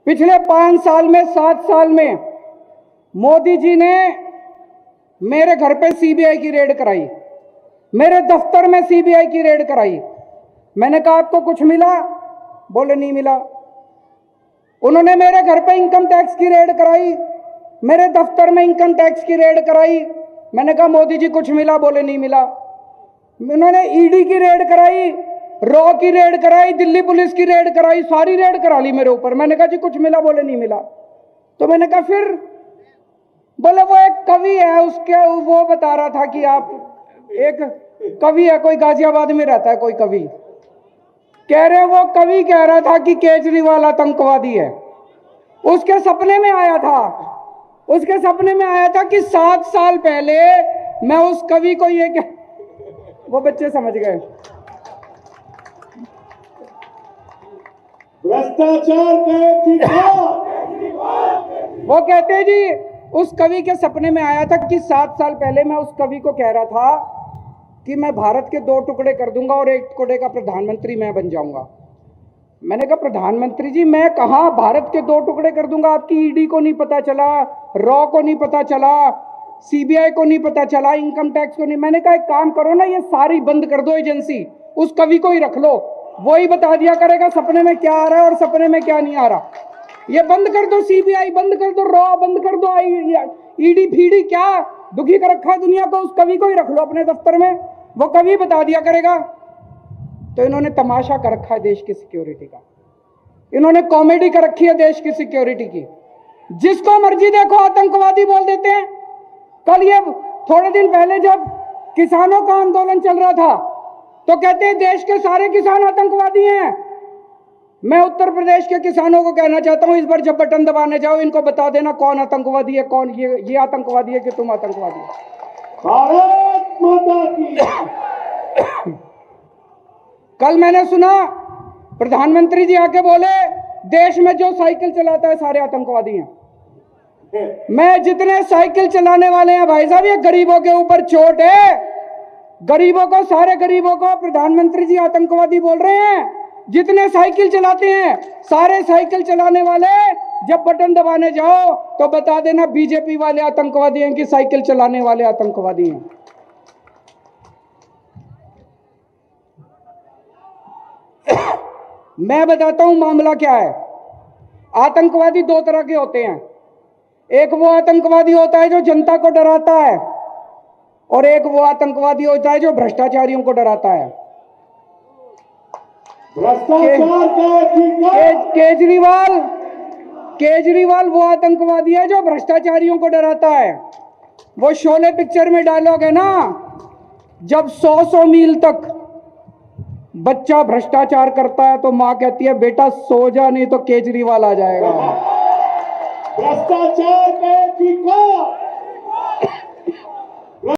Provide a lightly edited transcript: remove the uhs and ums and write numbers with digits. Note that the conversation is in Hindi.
पिछले 5 साल में 7 साल में मोदी जी ने मेरे घर पे सीबीआई की रेड कराई, मेरे दफ्तर में सीबीआई की रेड कराई। मैंने कहा आपको कुछ मिला? बोले नहीं मिला। उन्होंने मेरे घर पे इनकम टैक्स की रेड कराई, मेरे दफ्तर में इनकम टैक्स की रेड कराई। मैंने कहा मोदी जी कुछ मिला? बोले नहीं मिला। उन्होंने ईडी की रेड कराई, रॉ की रेड कराई, दिल्ली पुलिस की रेड कराई, सारी रेड करा ली मेरे ऊपर। मैंने कहा जी कुछ मिला? बोले नहीं मिला। तो मैंने कहा फिर? बोले वो एक कवि है, उसके वो बता रहा था कि आप एक कवि है, कोई गाजियाबाद में रहता है कोई कवि, कह रहे वो कवि कह रहा था कि केजरीवाल आतंकवादी है। उसके सपने में आया था, उसके सपने में आया था कि 7 साल पहले मैं उस कवि को ये क्या, वो बच्चे समझ गए। भ्रष्टाचार का वो कहते हैं जी उस कवि के सपने में आया था कि 7 साल पहले मैं उस कवि को कह रहा था कि मैं भारत के 2 टुकड़े कर दूंगा और 1 टुकड़े का प्रधानमंत्री मैं बन जाऊंगा। मैंने कहा प्रधानमंत्री जी मैं कहा भारत के 2 टुकड़े कर दूंगा? आपकी ईडी को नहीं पता चला, रॉ को नहीं पता चला, सीबीआई को नहीं पता चला, इनकम टैक्स को नहीं। मैंने कहा एक काम करो ना, ये सारी बंद कर दो एजेंसी, उस कवि को ही रख लो, वो ही बता दिया करेगा सपने में क्या आ रहा है और सपने में क्या नहीं आ रहा। ये बंद कर दो, सीबीआई बंद कर दो, रॉ बंद कर दो, ईडी फीडी क्या दुखी कर रखा है दुनिया को, उस कवि को ही रख लो अपने दफ्तर में, वो कवि बता दिया करेगा। तो इन्होंने तमाशा कर रखा है देश की सिक्योरिटी का, इन्होंने कॉमेडी कर रखी है देश की सिक्योरिटी की। जिसको मर्जी देखो आतंकवादी बोल देते हैं। कल ये थोड़े दिन पहले जब किसानों का आंदोलन चल रहा था तो कहते हैं देश के सारे किसान आतंकवादी हैं। मैं उत्तर प्रदेश के किसानों को कहना चाहता हूं, इस बार जब बटन दबाने जाओ इनको बता देना कौन आतंकवादी है, कौन ये आतंकवादी है कि तुम आतंकवादी हो। भारत माता की। कल मैंने सुना प्रधानमंत्री जी आके बोले देश में जो साइकिल चलाता है सारे आतंकवादी हैं। मैं जितने साइकिल चलाने वाले हैं भाई साहब, ये गरीबों के ऊपर चोट है। गरीबों को, सारे गरीबों को प्रधानमंत्री जी आतंकवादी बोल रहे हैं। जितने साइकिल चलाते हैं सारे साइकिल चलाने वाले जब बटन दबाने जाओ तो बता देना बीजेपी वाले आतंकवादी हैं कि साइकिल चलाने वाले आतंकवादी हैं। मैं बताता हूं मामला क्या है। आतंकवादी 2 तरह के होते हैं। एक वो आतंकवादी होता है जो जनता को डराता है और एक वो आतंकवादी होता है जो भ्रष्टाचारियों को डराता है। भ्रष्टाचार का केजरीवाल वो आतंकवादी है जो भ्रष्टाचारियों को डराता है। वो शोले पिक्चर में डायलॉग है ना, जब 100 मील तक बच्चा भ्रष्टाचार करता है तो मां कहती है बेटा सो जा नहीं तो केजरीवाल आ जाएगा। भ्रष्टाचार का